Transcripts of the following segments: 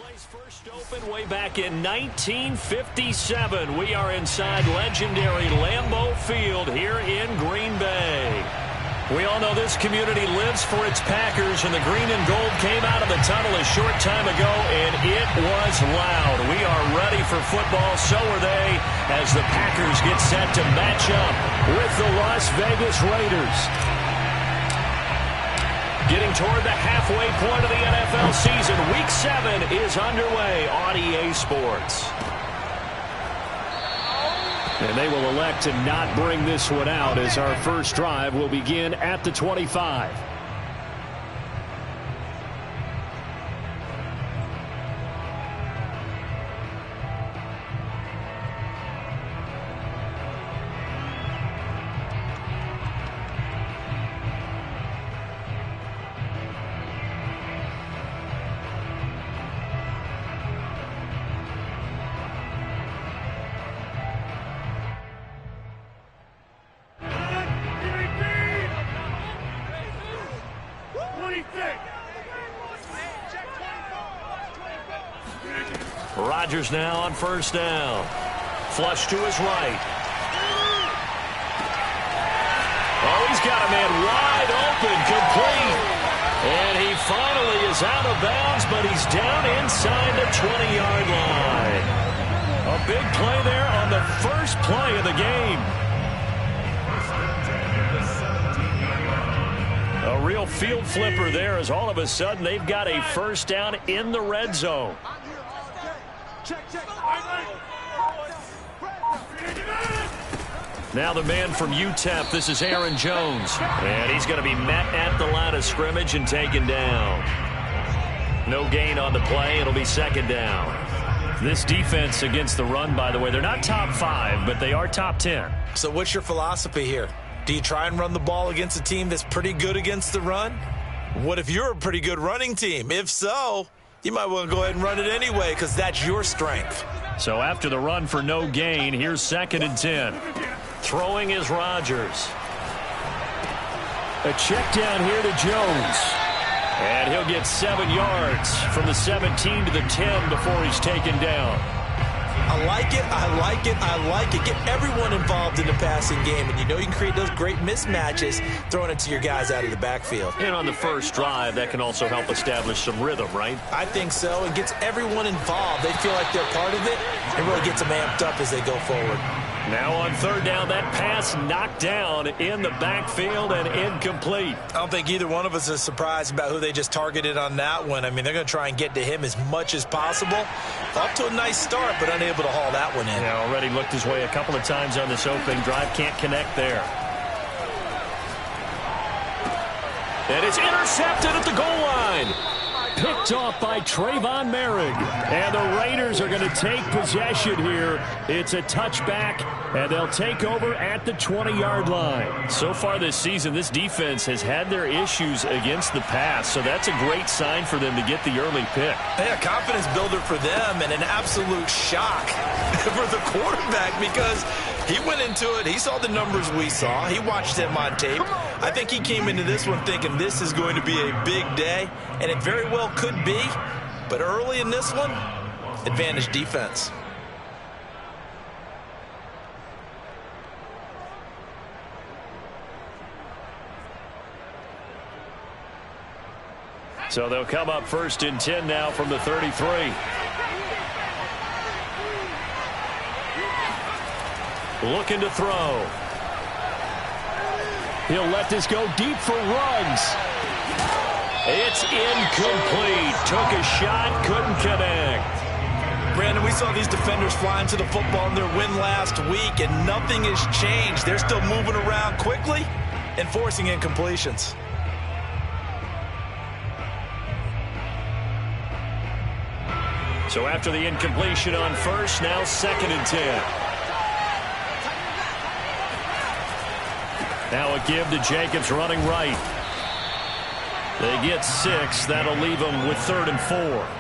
place first opened way back in 1957. We are inside legendary Lambeau Field here in Green Bay. We all know this community lives for its Packers, and the green and gold came out of the tunnel a short time ago, and it was loud. We are ready for football, so are they, as the Packers get set to match up with the Las Vegas Raiders. Getting toward the halfway point of the NFL season, Week 7 is underway on EA Sports. And they will elect to not bring this one out as our first drive will begin at the 25. Rodgers now on first down. Flush to his right. Oh, he's got a man wide open, complete. And he finally is out of bounds, but he's down inside the 20-yard line. A big play there on the first play of the game. A real field flipper there, as all of a sudden they've got a first down in the red zone. Now the man from UTEP, this is Aaron Jones. And he's going to be met at the line of scrimmage and taken down. No gain on the play. It'll be second down. This defense against the run, by the way, they're not top 5, but they are top 10. So what's your philosophy here? Do you try and run the ball against a team that's pretty good against the run? What if you're a pretty good running team? If so, you might want to go ahead and run it anyway because that's your strength. So after the run for no gain, here's 2nd and 10. Throwing is Rodgers. A check down here to Jones. And he'll get 7 yards from the 17 to the 10 before he's taken down. I like it, I like it, I like it. Get everyone involved in the passing game, and you know you can create those great mismatches throwing it to your guys out of the backfield. And on the first drive, that can also help establish some rhythm, right? I think so. It gets everyone involved. They feel like they're part of it, and really gets them amped up as they go forward. Now on third down, that pass knocked down in the backfield and incomplete. I don't think either one of us is surprised about who they just targeted on that one. I mean, they're going to try and get to him as much as possible. Off to a nice start, but unable to haul that one in. Yeah, already looked his way a couple of times on this opening drive. Can't connect there. And it's intercepted at the goal line. Picked off by Trayvon Merrick. And the Raiders are going to take possession here. It's a touchback, and they'll take over at the 20-yard line. So far this season, this defense has had their issues against the pass, so that's a great sign for them to get the early pick. Yeah, confidence builder for them and an absolute shock for the quarterback because he went into it. He saw the numbers we saw. He watched them on tape. I think he came into this one thinking this is going to be a big day, and it very well could be. But early in this one, advantage defense. So they'll come up 1st and 10 now from the 33. Looking to throw. He'll let this go deep for Ruggs. It's incomplete. Took a shot, couldn't connect. Brandon, we saw these defenders flying to the football in their win last week, and nothing has changed. They're still moving around quickly and forcing incompletions. So after the incompletion on first, now 2nd and 10. Now a give to Jacobs running right. They get 6. That'll leave them with 3rd and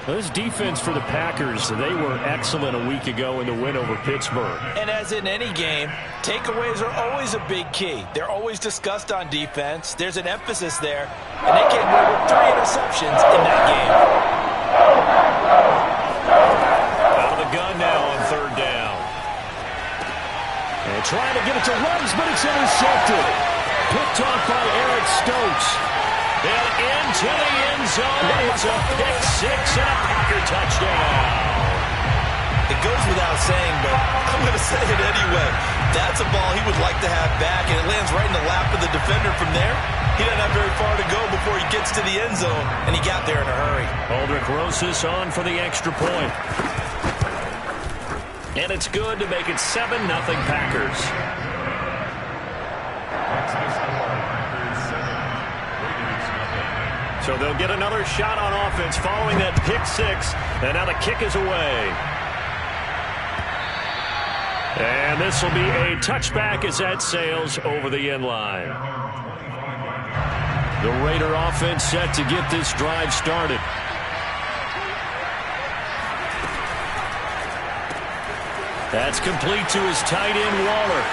4. This defense for the Packers, they were excellent a week ago in the win over Pittsburgh. And as in any game, takeaways are always a big key. They're always discussed on defense. There's an emphasis there. And they came away with 3 interceptions in that game. trying to get it to Ruggs, but it's intercepted. Picked off by Eric Stokes. And into the end zone. It's a pick six and a Packer touchdown. It goes without saying, but I'm going to say it anyway. That's a ball he would like to have back, and it lands right in the lap of the defender from there. He doesn't have very far to go before he gets to the end zone, and he got there in a hurry. Aldrich Rosas on for the extra point. And it's good to make it 7-0 Packers. So they'll get another shot on offense following that pick six, and now the kick is away. And this will be a touchback as that sails over the end line. The Raider offense set to get this drive started. That's complete to his tight end, Waller.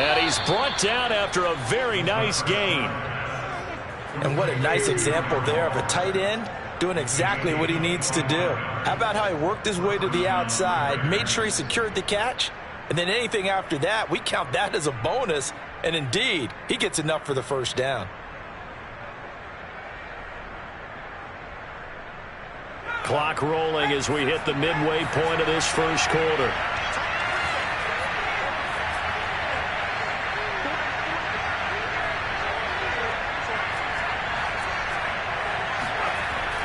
And he's brought down after a very nice gain. And what a nice example there of a tight end doing exactly what he needs to do. How about how he worked his way to the outside, made sure he secured the catch, and then anything after that, we count that as a bonus, and indeed, he gets enough for the first down. Clock rolling as we hit the midway point of this first quarter.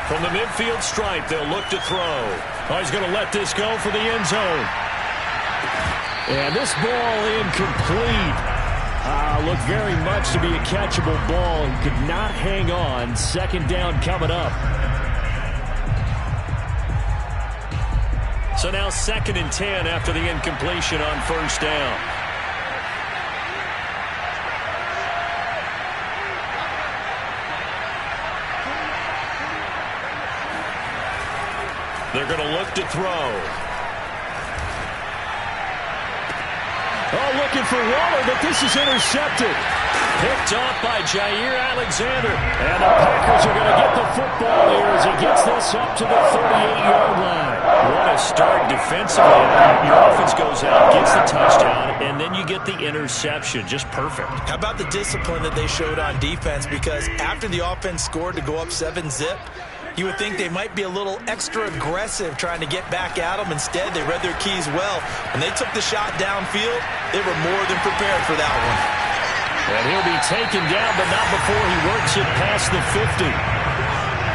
From the midfield stripe, they'll look to throw. Oh, he's going to let this go for the end zone. And this ball incomplete. Looked very much to be a catchable ball. He could not hang on. Second down coming up. So now 2nd and 10 after the incompletion on first down. They're going to look to throw. Oh, looking for Waller, but this is intercepted. Picked off by Jair Alexander. And the Packers are going to get the football here as he gets this up to the 38-yard line. What a start defensively. Your offense goes out, gets the touchdown, and then you get the interception. Just perfect. How about the discipline that they showed on defense? Because after the offense scored to go up 7-zip, you would think they might be a little extra aggressive trying to get back at them. Instead, they read their keys well. When they took the shot downfield, they were more than prepared for that one. And he'll be taken down, but not before he works it past the 50.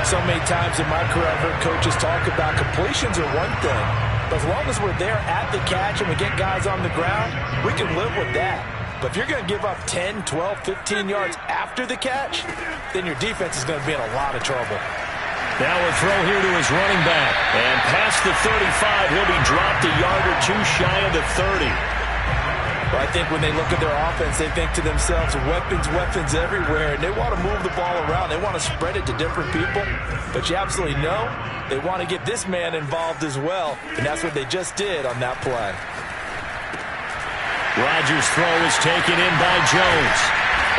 So many times in my career, I've heard coaches talk about completions are one thing. But as long as we're there at the catch and we get guys on the ground, we can live with that. But if you're going to give up 10, 12, 15 yards after the catch, then your defense is going to be in a lot of trouble. Now a throw here to his running back. And past the 35, he'll be dropped a yard or two shy of the 30. Well, I think when they look at their offense, they think to themselves, weapons, weapons everywhere, and they want to move the ball around. They want to spread it to different people. But you absolutely know they want to get this man involved as well, and that's what they just did on that play. Rodgers' throw is taken in by Jones.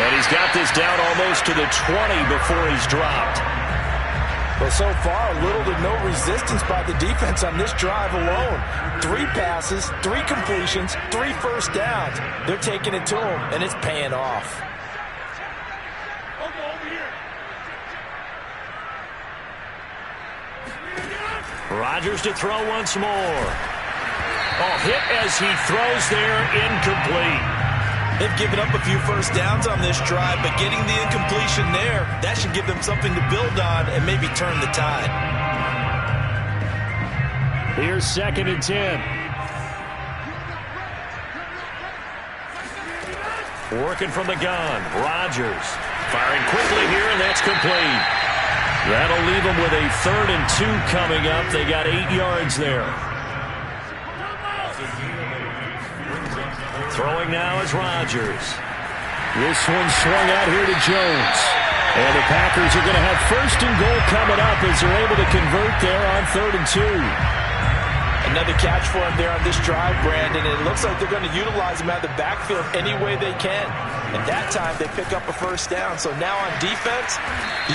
And he's got this down almost to the 20 before he's dropped. Well, so far, little to no resistance by the defense on this drive alone. 3 passes, 3 completions, 3 first downs. They're taking it to him, and it's paying off. Rodgers to throw once more. Oh, hit as he throws there, incomplete. They've given up a few first downs on this drive, but getting the incompletion there, that should give them something to build on and maybe turn the tide. Here's 2nd and 10. Working from the gun, Rodgers. Firing quickly here, and that's complete. That'll leave them with a 3rd and 2 coming up. They got 8 yards there. Throwing now is Rodgers. This one swung out here to Jones. And the Packers are going to have 1st and goal coming up as they're able to convert there on 3rd and 2. Another catch for him there on this drive, Brandon. It looks like they're going to utilize him out of the backfield any way they can. And that time they pick up a first down. So now on defense,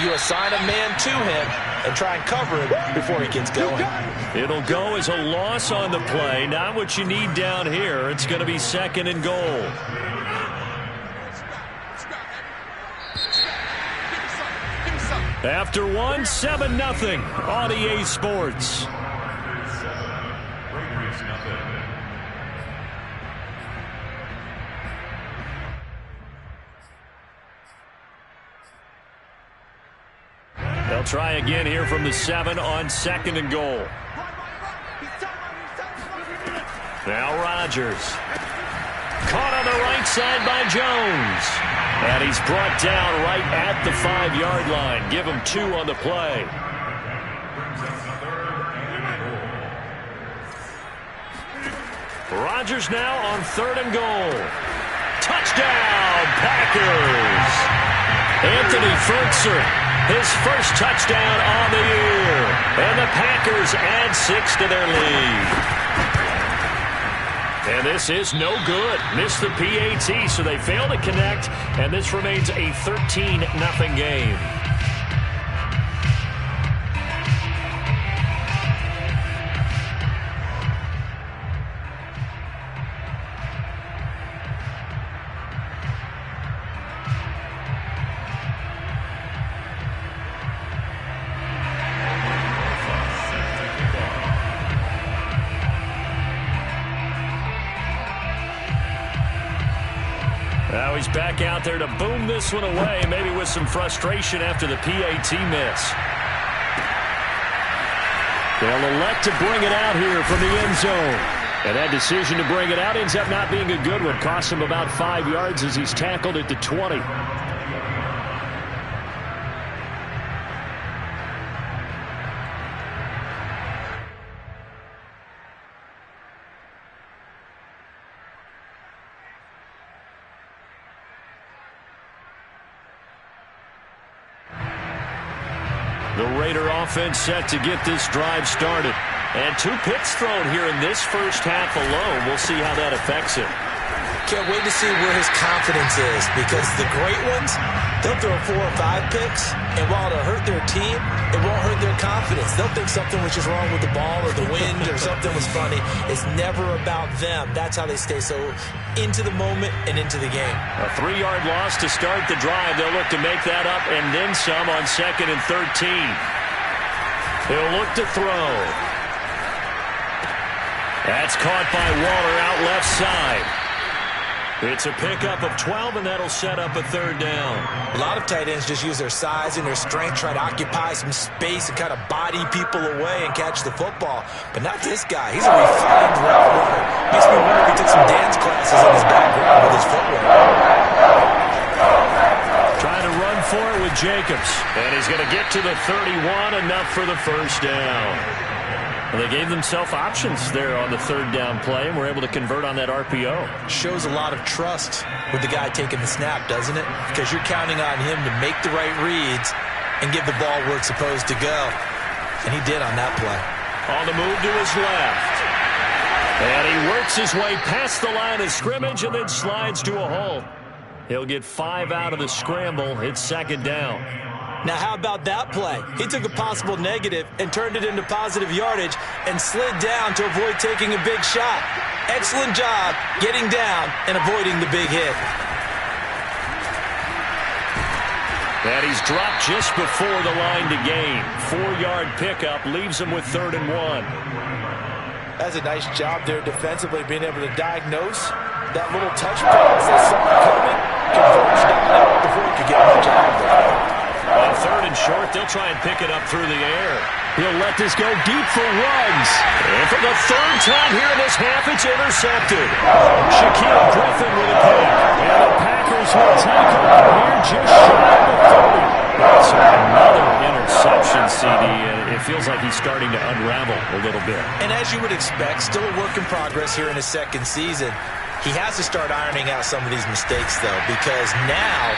you assign a man to him and try and cover him before he gets going. It'll go as a loss on the play. Not what you need down here. It's going to be 2nd and goal. After 7-0 on EA Sports. They'll try again here from the 7 on 2nd and goal. Now Rodgers. Caught on the right side by Jones. And he's brought down right at the 5-yard line. Give him 2 on the play. Rodgers now on 3rd and goal. Touchdown, Packers. Anthony Fertzer, his first touchdown on the year. And the Packers add 6 to their lead. And this is no good. Missed the PAT, so they fail to connect, and this remains a 13-0 game. Now he's back out there to boom this one away, maybe with some frustration after the PAT miss. They'll elect to bring it out here from the end zone. And that decision to bring it out ends up not being a good one. Costs him about 5 yards as he's tackled at the 20. The Raider offense set to get this drive started. And 2 picks thrown here in this first half alone. We'll see how that affects him. Can't wait to see where his confidence is, because the great ones, they'll throw 4 or 5 picks, and while it'll hurt their team, it won't hurt their confidence. They'll think something was just wrong with the ball or the wind or something was funny. It's never about them. That's how they stay so into the moment and into the game. A 3-yard loss to start the drive. They'll look to make that up and then some on 2nd and 13. They'll look to throw. That's caught by Waller out left side. It's a pickup of 12, and that'll set up a 3rd down. A lot of tight ends just use their size and their strength, try to occupy some space and kind of body people away and catch the football. But not this guy. He's a refined route runner. Makes me wonder if he took some dance classes in his background with his footwork. Trying to run for it with Jacobs. And he's going to get to the 31, enough for the first down. Well, they gave themselves options there on the 3rd down play and were able to convert on that RPO. Shows a lot of trust with the guy taking the snap, doesn't it? Because you're counting on him to make the right reads and give the ball where it's supposed to go. And he did on that play. On the move to his left. And he works his way past the line of scrimmage and then slides to a halt. He'll get 5 out of the scramble. It's 2nd down. Now, how about that play? He took a possible negative and turned it into positive yardage and slid down to avoid taking a big shot. Excellent job getting down and avoiding the big hit. And he's dropped just before the line to gain. 4-yard pickup leaves him with 3rd and 1. That's a nice job there defensively, being able to diagnose that little touch pass as something coming, converge down it before he could get much out of it. On 3rd and short, they'll try and pick it up through the air. He'll let this go deep for Ruggs. And for the 3rd time here in this half, it's intercepted. Shaquille Griffin with a pick. And the Packers will take over here just shy of the 30. That's another interception, CD, and it feels like he's starting to unravel a little bit. And as you would expect, still a work in progress here in his 2nd season. He has to start ironing out some of these mistakes, though, because now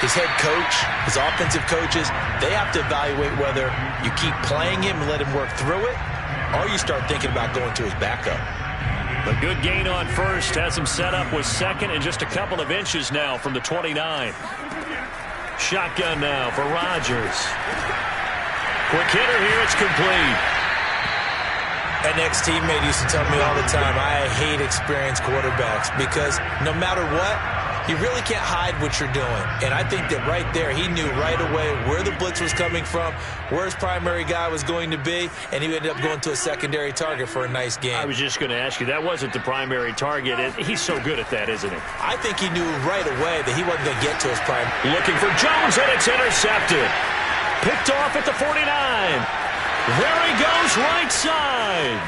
his head coach, his offensive coaches, they have to evaluate whether you keep playing him and let him work through it, or you start thinking about going to his backup. A good gain on first has him set up with second and just a couple of inches now from the 29. Shotgun now for Rodgers. Quick hitter here. It's complete. An ex-teammate used to tell me all the time, I hate experienced quarterbacks because no matter what, you really can't hide what you're doing. And I think that right there, he knew right away where the blitz was coming from, where his primary guy was going to be, and he ended up going to a secondary target for a nice game. I was just going to ask you, that wasn't the primary target. He's so good at that, isn't he? I think he knew right away that he wasn't going to get to his primary. Looking for Jones, and it's intercepted. Picked off at the 49. There he goes, right side.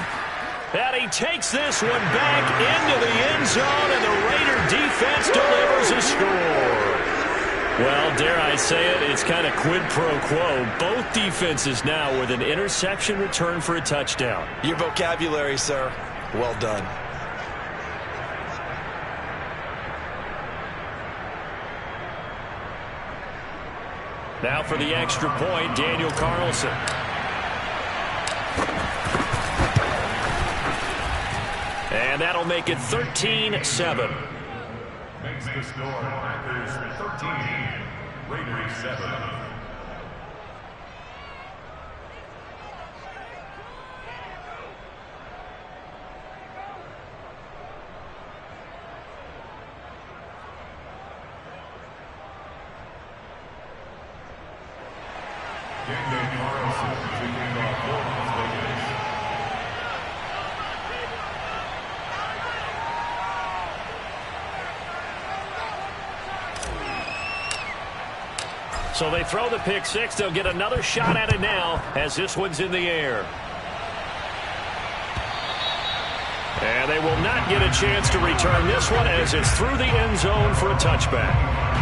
And he takes this one back into the end zone, and the Raider defense delivers a score. Well, dare I say it, it's kind of quid pro quo. Both defenses now with an interception return for a touchdown. Your vocabulary, sir. Well done. Now for the extra point, Daniel Carlson. And that'll make it 13-7. Makes the score Packers 13, Raiders 7. Daniel Carlson taking off Las Vegas. So they throw the pick six. They'll get another shot at it now as this one's in the air. And they will not get a chance to return this one as it's through the end zone for a touchback.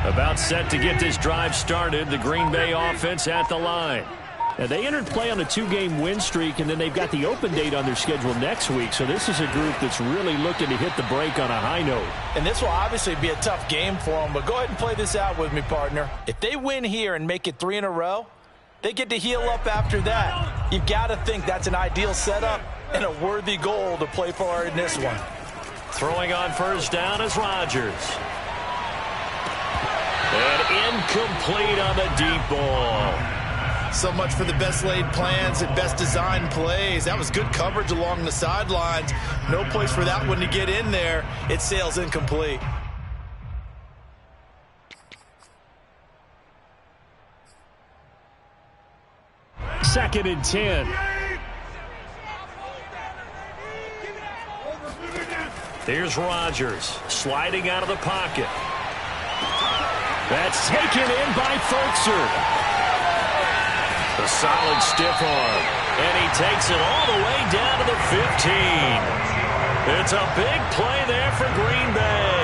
About set to get this drive started, the Green Bay offense at the line. Now, they entered play on a 2-game win streak, and then they've got the open date on their schedule next week. So this is a group that's really looking to hit the break on a high note. And this will obviously be a tough game for them, but go ahead and play this out with me, partner. If they win here and make it 3 in a row, they get to heal up after that. You've got to think that's an ideal setup and a worthy goal to play for in this one. Throwing on first down is Rodgers. And incomplete on the deep ball. So much for the best laid plans and best designed plays. That was good coverage along the sidelines. No place for that one to get in there. It sails incomplete. Second and 10. Here's Rodgers sliding out of the pocket. That's taken in by Fultzer. A solid stiff arm. And he takes it all the way down to the 15. It's a big play there for Green Bay.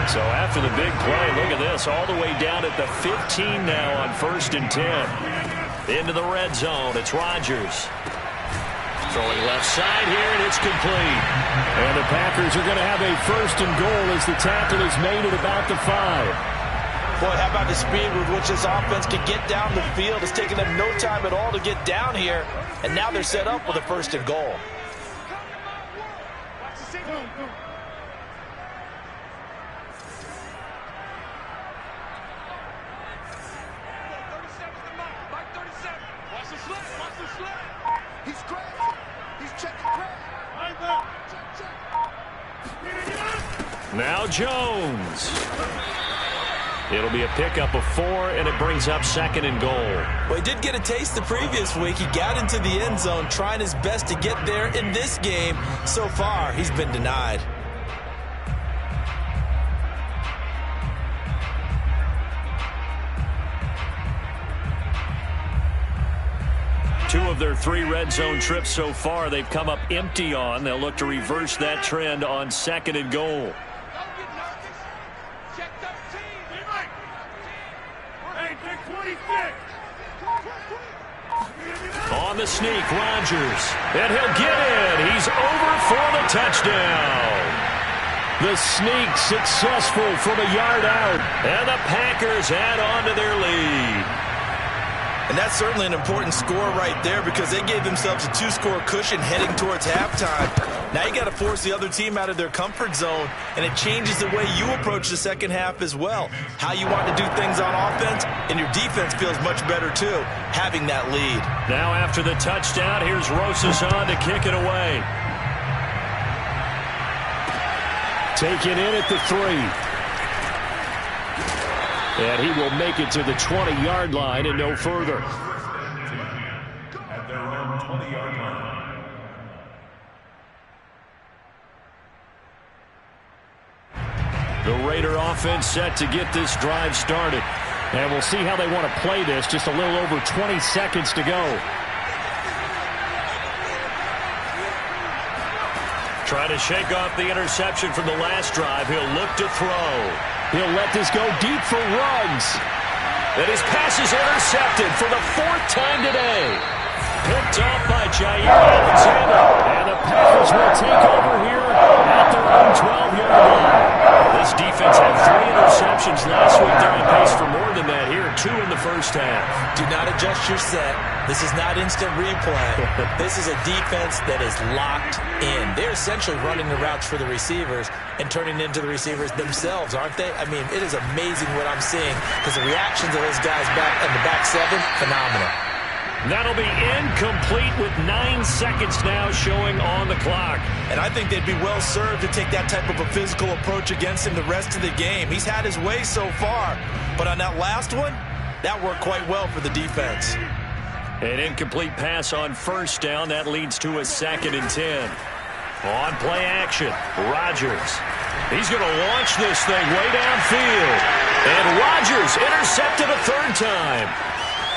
So after the big play, look at this. All the way down at the 15 now on 1st and 10. Into the red zone. It's Rodgers. Throwing left side here, and it's complete. And the Packers are going to have a 1st and goal as the tackle is made at about the 5. Boy, how about the speed with which this offense can get down the field? It's taken them no time at all to get down here, and now they're set up with a 1st and goal. Now Jones. It'll be a pickup of 4, and it brings up 2nd and goal. Well, he did get a taste the previous week. He got into the end zone, trying his best to get there in this game. So far, he's been denied. 2 of their 3 red zone trips so far, they've come up empty on. They'll look to reverse that trend on 2nd and goal. On the sneak, Rodgers. And he'll get in. He's over for the touchdown. The sneak successful from a yard out. And the Packers add on to their lead. And that's certainly an important score right there because they gave themselves a 2-score cushion heading towards halftime. Now you got to force the other team out of their comfort zone, and it changes the way you approach the second half as well. How you want to do things on offense, and your defense feels much better too, having that lead. Now after the touchdown, here's Rosas on to kick it away. Taken in at the 3. And he will make it to the 20-yard line and no further. At their own 20-yard line. The Raider offense set to get this drive started. And we'll see how they want to play this. Just a little over 20 seconds to go. Trying to shake off the interception from the last drive. He'll look to throw. He'll let this go deep for Ruggs. And his pass is intercepted for the 4th time today. Picked off by Jair Alexander. And the Packers will take over here at their own 12-yard line. This defense had 3 interceptions last week. They're on pace for more than that here. 2 in the first half. Do not adjust your set. This is not instant replay. This is a defense that is locked in. They're essentially running the routes for the receivers and turning into the receivers themselves, aren't they? I mean, it is amazing what I'm seeing because the reactions of those guys back in the back 7, phenomenal. That'll be incomplete with 9 seconds now showing on the clock. And I think they'd be well served to take that type of a physical approach against him the rest of the game. He's had his way so far, but on that last one, that worked quite well for the defense. An incomplete pass on 1st down. That leads to a 2nd and 10. On play action, Rodgers. He's going to launch this thing way downfield. And Rodgers intercepted a 3rd time.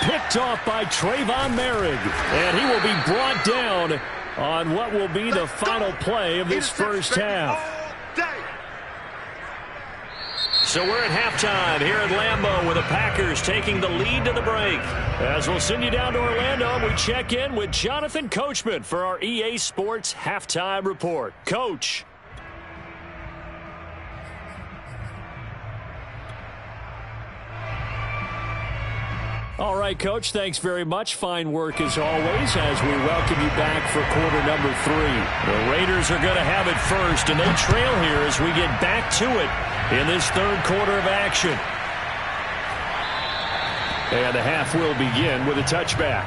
Picked off by Trayvon Merrick. And he will be brought down on what will be the final play of this first half. So we're at halftime here at Lambeau with the Packers taking the lead to the break. As we'll send you down to Orlando, we check in with Jonathan Coachman for our EA Sports Halftime Report. Coach. All right, Coach, thanks very much. Fine work as always as we welcome you back for quarter number 3. The Raiders are going to have it first, and they trail here as we get back to it in this 3rd quarter of action. And the half will begin with a touchback.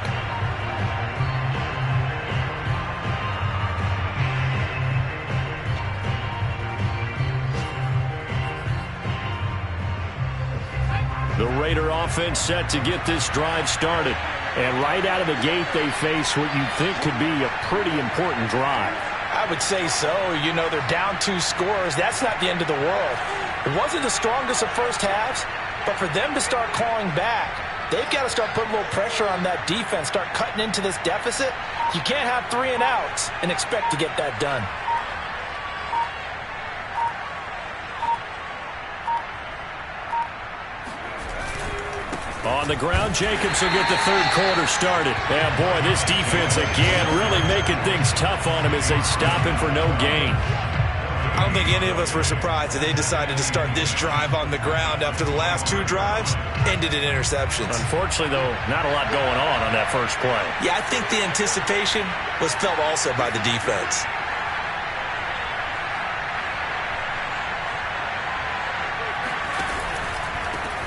The Raider offense set to get this drive started. And right out of the gate, they face what you think could be a pretty important drive. I would say so. You know, they're down 2 scores. That's not the end of the world. It wasn't the strongest of first halves, but for them to start clawing back, they've got to start putting a little pressure on that defense, start cutting into this deficit. You can't have 3 and outs and expect to get that done. On the ground, Jacobs will get the 3rd quarter started. And boy, this defense again really making things tough on him as they stop him for no gain. I don't think any of us were surprised that they decided to start this drive on the ground after the last 2 drives ended in interceptions. Unfortunately, though, not a lot going on that first play. Yeah, I think the anticipation was felt also by the defense.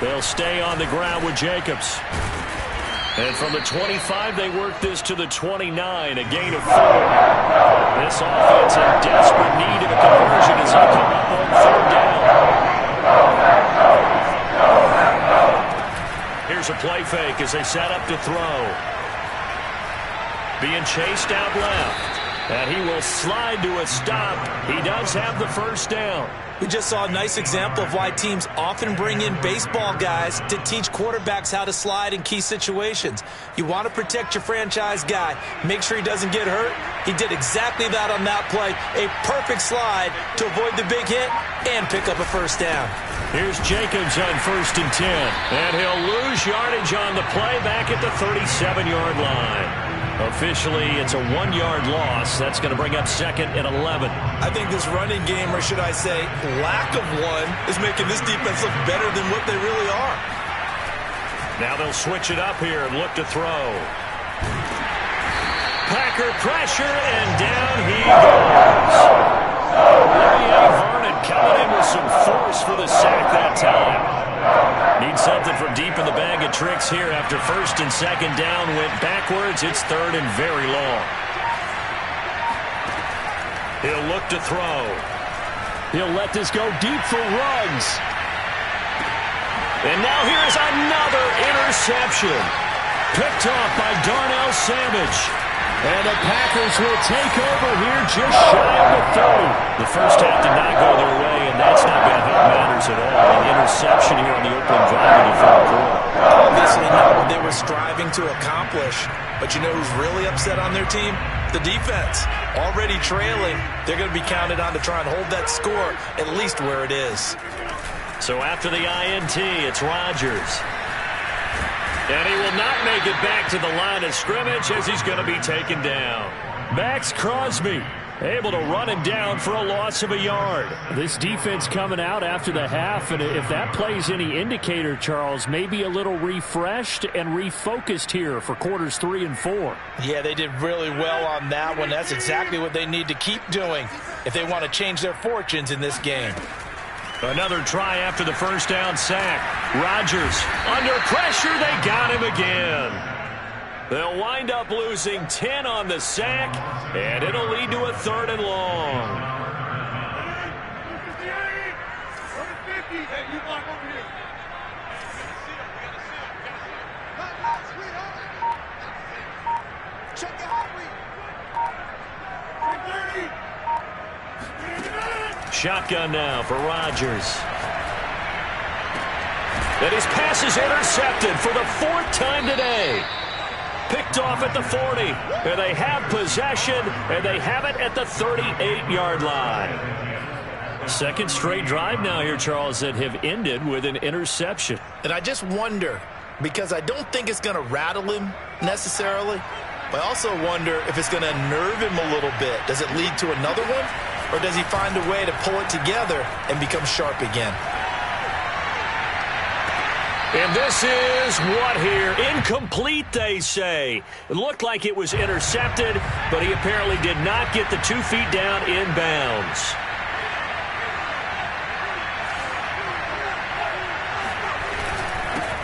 They'll stay on the ground with Jacobs. And from the 25, they work this to the 29, a gain of 4. This offense in desperate need of a conversion as they come up on 3rd down. Here's a play fake as they set up to throw. Being chased out left. And he will slide to a stop. He does have the first down. We just saw a nice example of why teams often bring in baseball guys to teach quarterbacks how to slide in key situations. You want to protect your franchise guy. Make sure he doesn't get hurt. He did exactly that on that play. A perfect slide to avoid the big hit and pick up a first down. Here's Jacobs on 1st and 10. And he'll lose yardage on the play back at the 37-yard line. Officially, it's a 1-yard loss. That's going to bring up 2nd and 11. I think this running game, or should I say lack of one, is making this defense look better than what they really are. Now they'll switch it up here and look to throw. Packer pressure, and down he goes. Vernon coming in with some force for the sack that time. Needs something from deep in the bag of tricks here after 1st and 2nd down. Went backwards. It's 3rd and very long. He'll look to throw. He'll let this go deep for Ruggs. And now here's another interception. Picked off by Darnell Savage. And the Packers will take over here just shy of the 30. The first half did not go their way, and that's not going to help matters at all. An interception here on the opening drive of the 3rd quarter. Obviously not what they were striving to accomplish. But you know who's really upset on their team? The defense. Already trailing. They're going to be counted on to try and hold that score at least where it is. So after the INT, it's Rodgers. And he will not make it back to the line of scrimmage as he's going to be taken down. Max Crosby able to run him down for a loss of a yard. This defense coming out after the half, and if that plays any indicator, Charles, maybe a little refreshed and refocused here for quarters 3 and 4. Yeah, they did really well on that one. That's exactly what they need to keep doing if they want to change their fortunes in this game. Another try after the first down sack. Rodgers under pressure. They got him again. They'll wind up losing 10 on the sack, and it'll lead to a 3rd and long. Shotgun now for Rodgers. And his pass is intercepted for the 4th time today. Picked off at the 40. And they have possession, and they have it at the 38-yard line. Second straight drive now here, Charles, that have ended with an interception. And I just wonder, because I don't think it's going to rattle him necessarily, but I also wonder if it's going to unnerve him a little bit. Does it lead to another one? Or does he find a way to pull it together and become sharp again? And this is what here? Incomplete, they say. It looked like it was intercepted, but he apparently did not get the 2 feet down inbounds.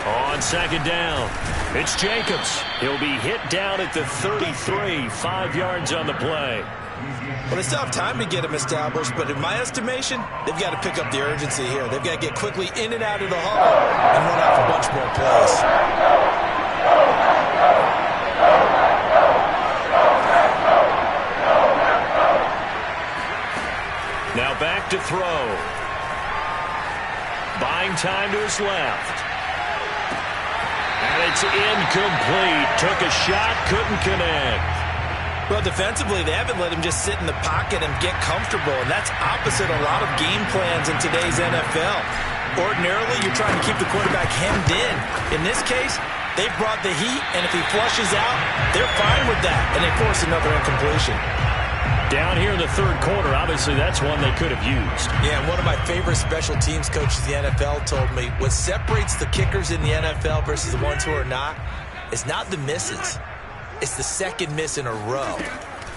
On 2nd down, it's Jacobs. He'll be hit down at the 33, 5 yards on the play. Well, they still have time to get him established, but in my estimation, they've got to pick up the urgency here. They've got to get quickly in and out of the huddle and run off a bunch more plays. Now back to throw. Buying time to his left. And it's incomplete. Took a shot, couldn't connect. Well, defensively, they haven't let him just sit in the pocket and get comfortable, and that's opposite a lot of game plans in today's NFL. Ordinarily, you're trying to keep the quarterback hemmed in. In this case, they brought the heat, and if he flushes out, they're fine with that, and they force another incompletion. Down here in the 3rd quarter, obviously that's one they could have used. Yeah, and one of my favorite special teams coaches in the NFL told me what separates the kickers in the NFL versus the ones who are not is not the misses. It's the 2nd miss in a row.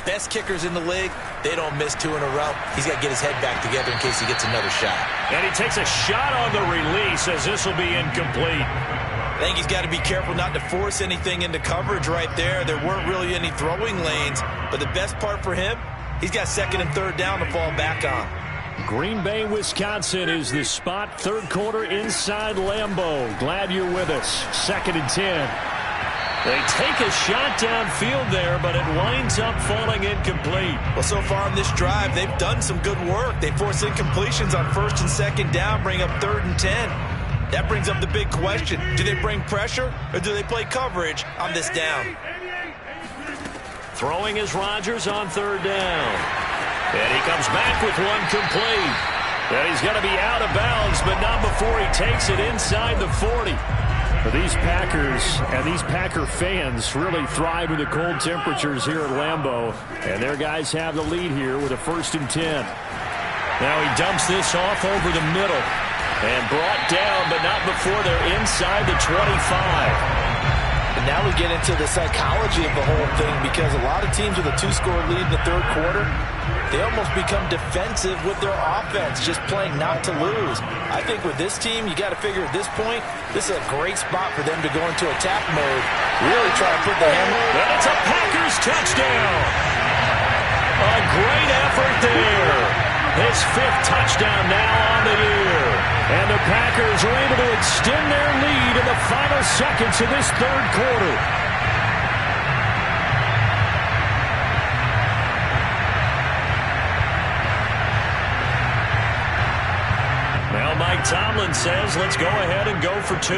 Best kickers in the league, they don't miss 2 in a row. He's got to get his head back together in case he gets another shot. And he takes a shot on the release as this will be incomplete. I think he's got to be careful not to force anything into coverage right there. There weren't really any throwing lanes, but the best part for him, he's got 2nd and 3rd down to fall back on. Green Bay, Wisconsin is the spot. 3rd quarter inside Lambeau. Glad you're with us. 2nd and 10. They take a shot downfield there, but it winds up falling incomplete. Well, so far on this drive, they've done some good work. They force incompletions on 1st and 2nd down, bring up 3rd and 10. That brings up the big question. Do they bring pressure, or do they play coverage on this down? Throwing is Rodgers on 3rd down. And he comes back with one complete. And he's going to be out of bounds, but not before he takes it inside the 40. These Packers and these Packer fans really thrive in the cold temperatures here at Lambeau. And their guys have the lead here with a 1st and 10. Now he dumps this off over the middle. And brought down, but not before they're inside the 25. And now we get into the psychology of the whole thing, because a lot of teams with a 2-score lead in the 3rd quarter, they almost become defensive with their offense, just playing not to lose. I think with this team, you got to figure at this point, this is a great spot for them to go into attack mode, really try to put the hammer. And it's a Packers touchdown. A great effort there. His 5th touchdown now on the year. And the Packers are able to extend their lead in the final seconds of this 3rd quarter. Now Mike Tomlin says, let's go ahead and go for 2.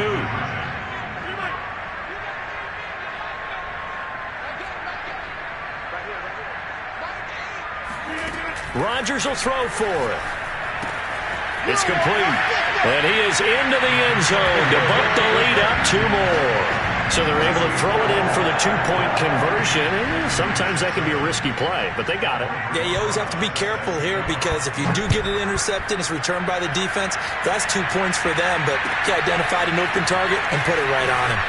Rodgers will throw for it. It's complete. And he is into the end zone to bump the lead up 2 more. So they're able to throw it in for the 2-point conversion. And sometimes that can be a risky play, but they got it. Yeah, you always have to be careful here, because if you do get it intercepted, it's returned by the defense. That's 2 points for them, but he identified an open target and put it right on him.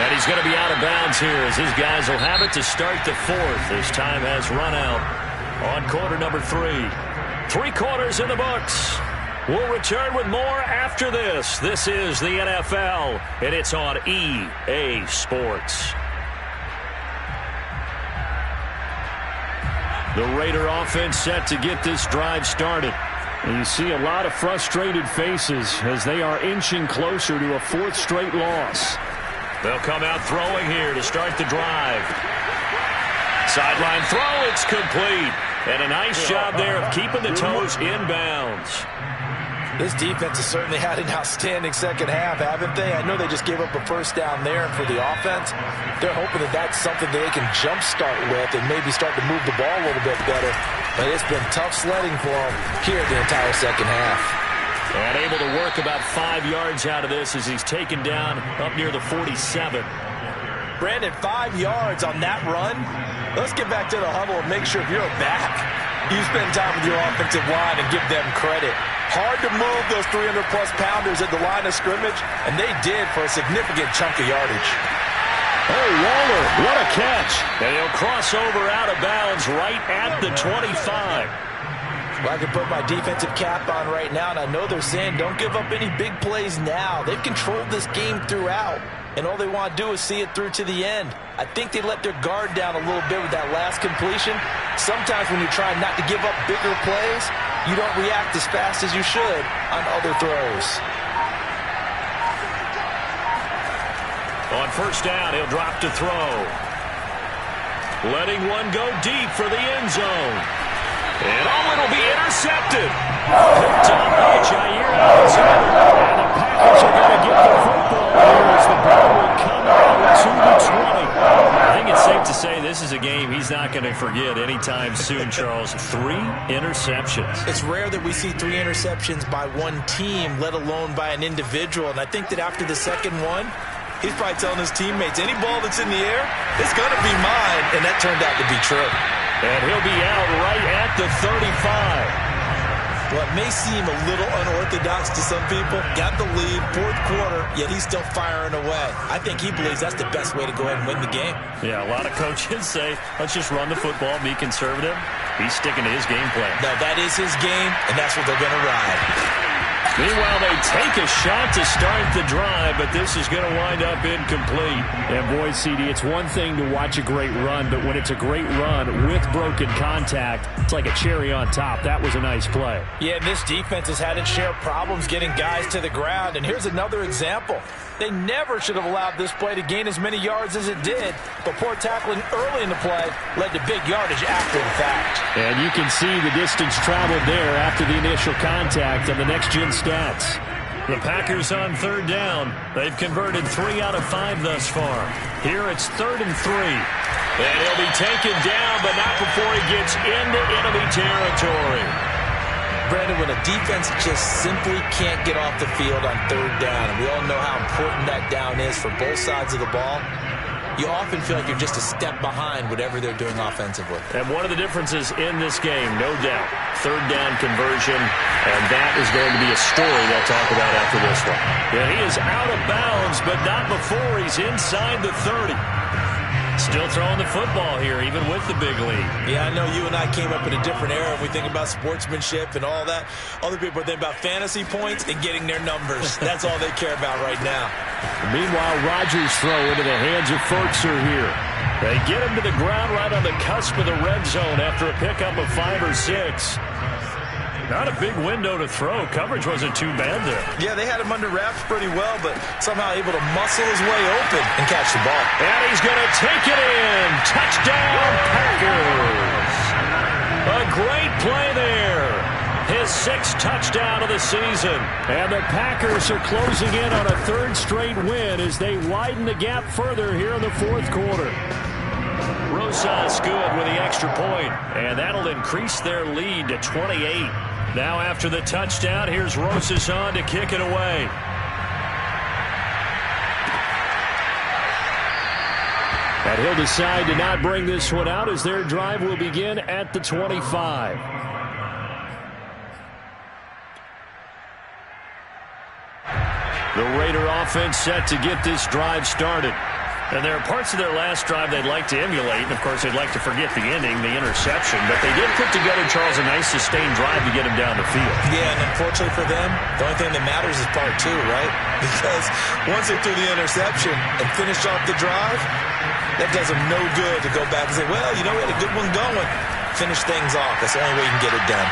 And he's going to be out of bounds here, as his guys will have it to start the 4th. His time has run out on quarter number 3. 3 quarters in the books. We'll return with more after this. This is the NFL, and it's on EA Sports. The Raider offense set to get this drive started. And you see a lot of frustrated faces as they are inching closer to a 4th straight loss. They'll come out throwing here to start the drive. Sideline throw, it's complete. And a nice job there of keeping the toes inbounds. This defense has certainly had an outstanding 2nd half, haven't they? I know they just gave up a 1st down there, and for the offense, they're hoping that that's something that they can jumpstart with and maybe start to move the ball a little bit better. But it's been tough sledding for them here the entire 2nd half. And able to work about 5 yards out of this as he's taken down up near the 47. Brandon, 5 yards on that run. Let's get back to the huddle and make sure if you're back, you spend time with your offensive line and give them credit. Hard to move those 300-plus pounders at the line of scrimmage, and they did for a significant chunk of yardage. Oh, Waller, what a catch. And he'll cross over out of bounds right at the 25. Well, I can put my defensive cap on right now, and I know they're saying don't give up any big plays now. They've controlled this game throughout, and all they want to do is see it through to the end. I think they let their guard down a little bit with that last completion. Sometimes when you're trying not to give up bigger plays, you don't react as fast as you should on other throws. On 1st down, he'll drop to throw. Letting one go deep for the end zone. And it'll be intercepted. Picked up by Jair Alexander. And the Packers are going to get the football here as the ball will come out to the 20. I think it's safe to say this is a game he's not going to forget anytime soon, Charles. 3 interceptions. It's rare that we see 3 interceptions by one team, let alone by an individual. And I think that after the 2nd one, he's probably telling his teammates, any ball that's in the air, it's going to be mine. And that turned out to be true. And he'll be out right at the 35. Well, it may seem a little unorthodox to some people. Got the lead, 4th quarter, yet he's still firing away. I think he believes that's the best way to go ahead and win the game. Yeah, a lot of coaches say, let's just run the football, be conservative. He's sticking to his game plan. No, that is his game, and that's what they're going to ride. Meanwhile, they take a shot to start the drive, but this is going to wind up incomplete. And boy, CD, it's one thing to watch a great run, but when it's a great run with broken contact, it's like a cherry on top. That was a nice play. Yeah, this defense has had its share of problems getting guys to the ground, and here's another example. They never should have allowed this play to gain as many yards as it did, but poor tackling early in the play led to big yardage after the fact. And you can see the distance traveled there after the initial contact on the next-gen stats. The Packers on third down. They've converted 3 out of 5 thus far. Here it's 3rd and 3. And he'll be taken down, but not before he gets into enemy territory. Brandon, when a defense just simply can't get off the field on third down, and we all know how important that down is for both sides of the ball, you often feel like you're just a step behind whatever they're doing offensively. And one of the differences in this game, no doubt, third down conversion, and that is going to be a story they'll talk about after this one. Yeah, he is out of bounds, but not before he's inside the 30. Still throwing the football here, even with the big lead. Yeah, I know you and I came up in a different era. We think about sportsmanship and all that. Other people think about fantasy points and getting their numbers. That's all they care about right now. Meanwhile, Rodgers' throw into the hands of Ferkser here. They get him to the ground right on the cusp of the red zone after a pickup of 5 or 6. Not a big window to throw. Coverage wasn't too bad there. Yeah, they had him under wraps pretty well, but somehow able to muscle his way open and catch the ball. And he's going to take it in. Touchdown, Packers. A great play there. His 6th touchdown of the season. And the Packers are closing in on a 3rd straight win as they widen the gap further here in the 4th quarter. Rosas good with the extra point, and that'll increase their lead to 28. Now after the touchdown, here's Rosas on to kick it away. And he'll decide to not bring this one out as their drive will begin at the 25. The Raider offense set to get this drive started. And there are parts of their last drive they'd like to emulate, and of course they'd like to forget the ending, the interception, but they did put together, Charles, a nice sustained drive to get him down the field. Yeah, and unfortunately for them, the only thing that matters is part 2, right? Because once they threw the interception and finished off the drive, that does them no good to go back and say, well, you know, we had a good one going. Finish things off. That's the only way you can get it done.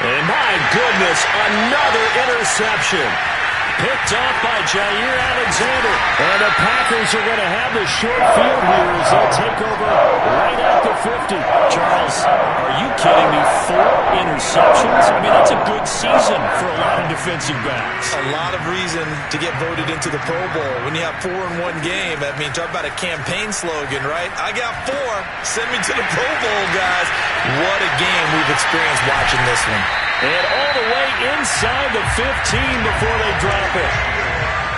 And my goodness, another interception. Picked off by Jair Alexander. And the Packers are going to have the short field here as they'll take over right at the 50. Charles, are you kidding me? 4 interceptions? I mean, that's a good season for a lot of defensive backs. A lot of reason to get voted into the Pro Bowl. When you have 4 in one game, I mean, talk about a campaign slogan, right? I got 4. Send me to the Pro Bowl, guys. What a game we've experienced watching this one. And all the way inside the 15 before they drop it.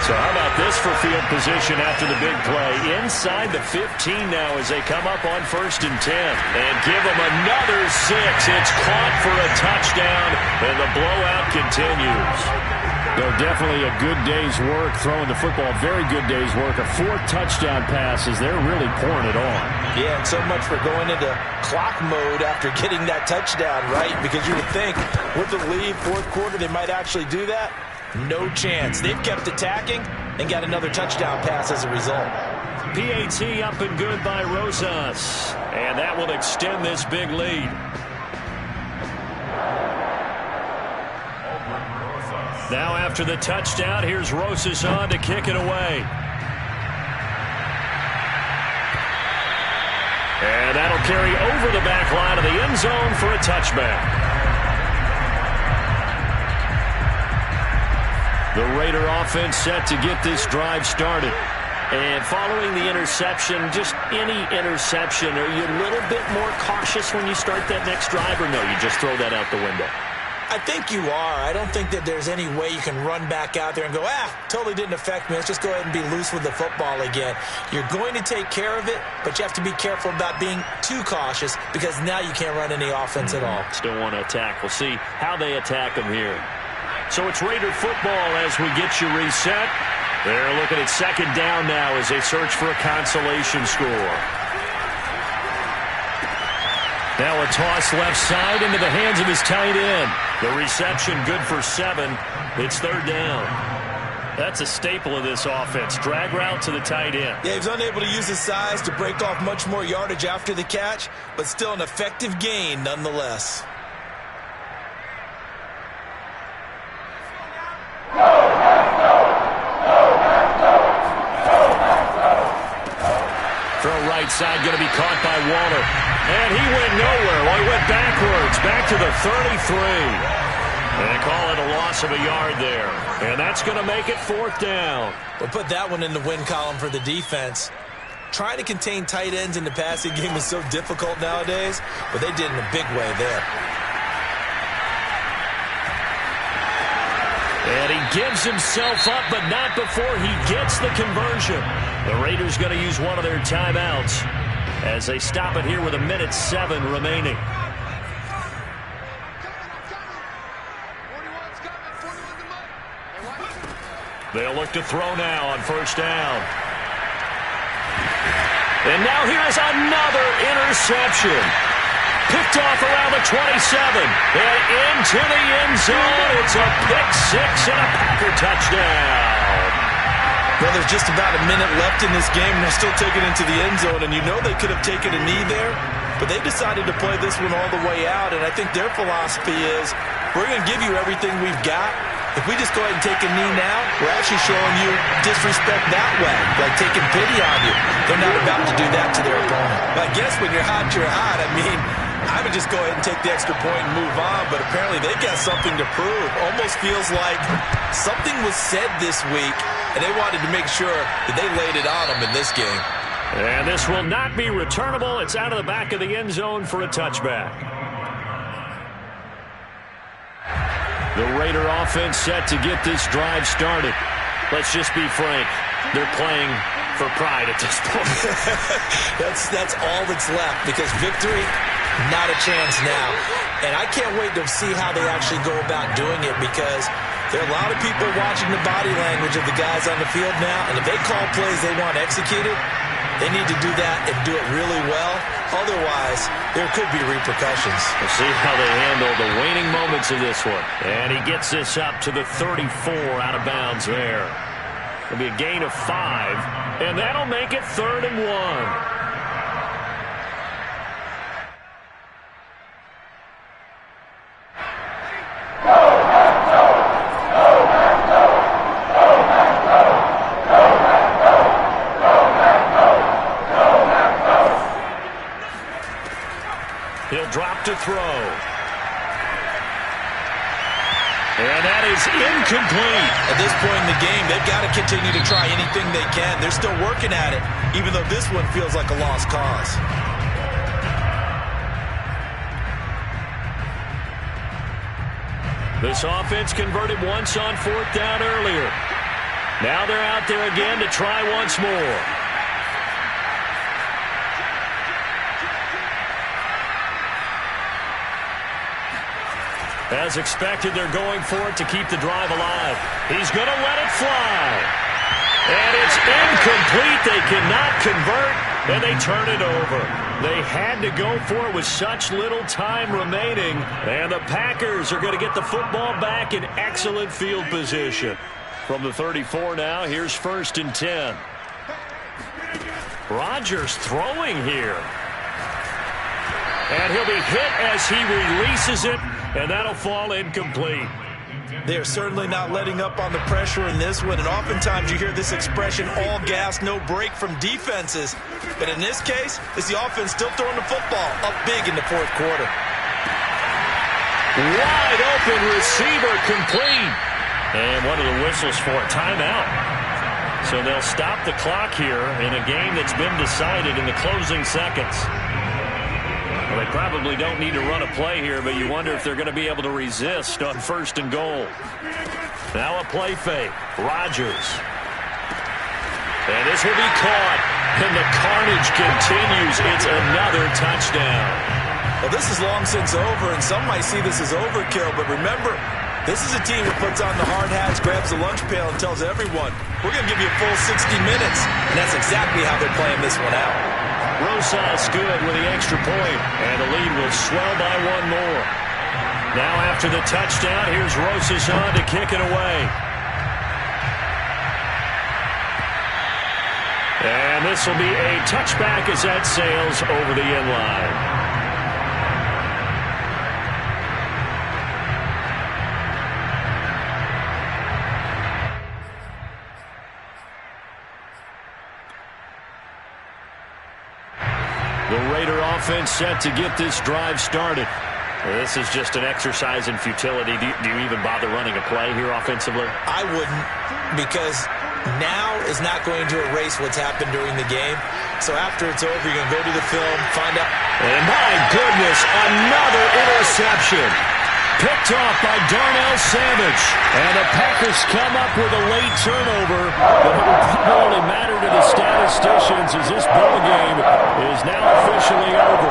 So how about this for field position after the big play? Inside the 15 now as they come up on 1st and 10. And give them another 6. It's caught for a touchdown, and the blowout continues. No, definitely a good day's work throwing the football. Very good day's work. A 4th touchdown pass as they're really pouring it on. Yeah, and so much for going into clock mode after getting that touchdown, right? Because you would think with the lead, 4th quarter, they might actually do that. No chance. They've kept attacking and got another touchdown pass as a result. PAT up and good by Rosas. And that will extend this big lead. Now after the touchdown, here's Rosas on to kick it away. And that'll carry over the back line of the end zone for a touchback. The Raider offense set to get this drive started. And following the interception, just any interception, are you a little bit more cautious when you start that next drive, or no, you just throw that out the window? I think you are. I don't think that there's any way you can run back out there and go, totally didn't affect me. Let's just go ahead and be loose with the football again. You're going to take care of it, but you have to be careful about being too cautious because now you can't run any offense at all. Still want to attack. We'll see how they attack them here. So it's Raider football as we get you reset. They're looking at 2nd down now as they search for a consolation score. Now a toss left side into the hands of his tight end. The reception good for 7. It's third down. That's a staple of this offense. Drag route to the tight end. Yeah, he was unable to use his size to break off much more yardage after the catch, but still an effective gain nonetheless. Throw right side going to be caught by Waller. And he went nowhere. Well, he went backwards, back to the 33. And they call it a loss of a yard there. And that's going to make it fourth down. We'll put that one in the win column for the defense. Trying to contain tight ends in the passing game is so difficult nowadays, but they did in a big way there. And he gives himself up, but not before he gets the conversion. The Raiders going to use one of their timeouts as they stop it here with 1:07 remaining. They'll look to throw now on first down. And now here's another interception. Picked off around the 27. And into the end zone. It's a pick six and a Packer touchdown. Well, there's just about a minute left in this game, and they're still taking it into the end zone. And you know they could have taken a knee there, but they decided to play this one all the way out. And I think their philosophy is, we're going to give you everything we've got. If we just go ahead and take a knee now, we're actually showing you disrespect that way, like taking pity on you. They're not about to do that to their opponent. I guess when you're hot, you're hot. I mean, I would just go ahead and take the extra point and move on, but apparently they got something to prove. Almost feels like something was said this week, and they wanted to make sure that they laid it on them in this game. And this will not be returnable. It's out of the back of the end zone for a touchback. The Raider offense set to get this drive started. Let's just be frank. They're playing for pride at this point. That's all that's left, because victory, not a chance now. And I can't wait to see how they actually go about doing it, because there are a lot of people watching the body language of the guys on the field now, and if they call plays they want executed, they need to do that and do it really well. Otherwise, there could be repercussions. We'll see how they handle the waning moments of this one. And he gets this up to the 34 out of bounds there. It'll be a gain of 5, and that'll make it 3rd and 1. He'll drop to throw. And that is incomplete. At this point in the game, they've got to continue to try anything they can. They're still working at it, even though this one feels like a lost cause. This offense converted once on 4th down earlier. Now they're out there again to try once more. As expected, they're going for it to keep the drive alive. He's going to let it fly. And it's incomplete. They cannot convert, and they turn it over. They had to go for it with such little time remaining. And the Packers are going to get the football back in excellent field position. From the 34 now, here's 1st and 10. Rodgers throwing here. And he'll be hit as he releases it. And that'll fall incomplete. They're certainly not letting up on the pressure in this one. And oftentimes you hear this expression, all gas, no break from defenses. But in this case, it's the offense still throwing the football up big in the 4th quarter. Wide open receiver complete. And one of the whistles for a timeout. So they'll stop the clock here in a game that's been decided in the closing seconds. Well, they probably don't need to run a play here, but you wonder if they're going to be able to resist on 1st and goal. Now a play fake. Rodgers. And this will be caught. And the carnage continues. It's another touchdown. Well, this is long since over, and some might see this as overkill, but remember, this is a team that puts on the hard hats, grabs the lunch pail, and tells everyone, we're going to give you a full 60 minutes. And that's exactly how they're playing this one out. Rosas good with the extra point, and the lead will swell by one more. Now after the touchdown, here's Rosas on to kick it away. And this will be a touchback as that sails over the end line. The Raider offense set to get this drive started. This is just an exercise in futility. Do you even bother running a play here offensively? I wouldn't, because now is not going to erase what's happened during the game. So after it's over, you're going to go to the film, find out. And my goodness, another interception. Picked off by Darnell Savage. And the Packers come up with a late turnover. But it will probably matter to the statisticians as this ball game is now officially over.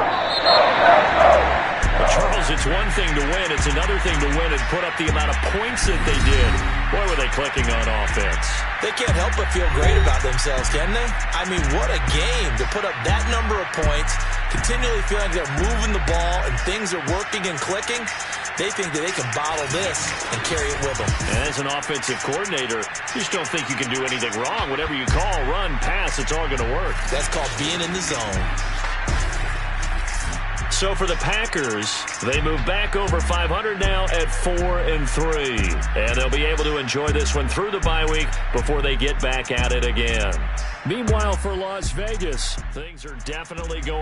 But Charles, it's one thing to win. It's another thing to win and put up the amount of points that they did. Boy, were they clicking on offense. They can't help but feel great about themselves, can they? I mean, what a game to put up that number of points, continually feeling like they're moving the ball and things are working and clicking. They think that they can bottle this and carry it with them. And as an offensive coordinator, you just don't think you can do anything wrong. Whatever you call, run, pass, it's all going to work. That's called being in the zone. So for the Packers, they move back over 500 now at 4-3. And they'll be able to enjoy this one through the bye week before they get back at it again. Meanwhile, for Las Vegas, things are definitely going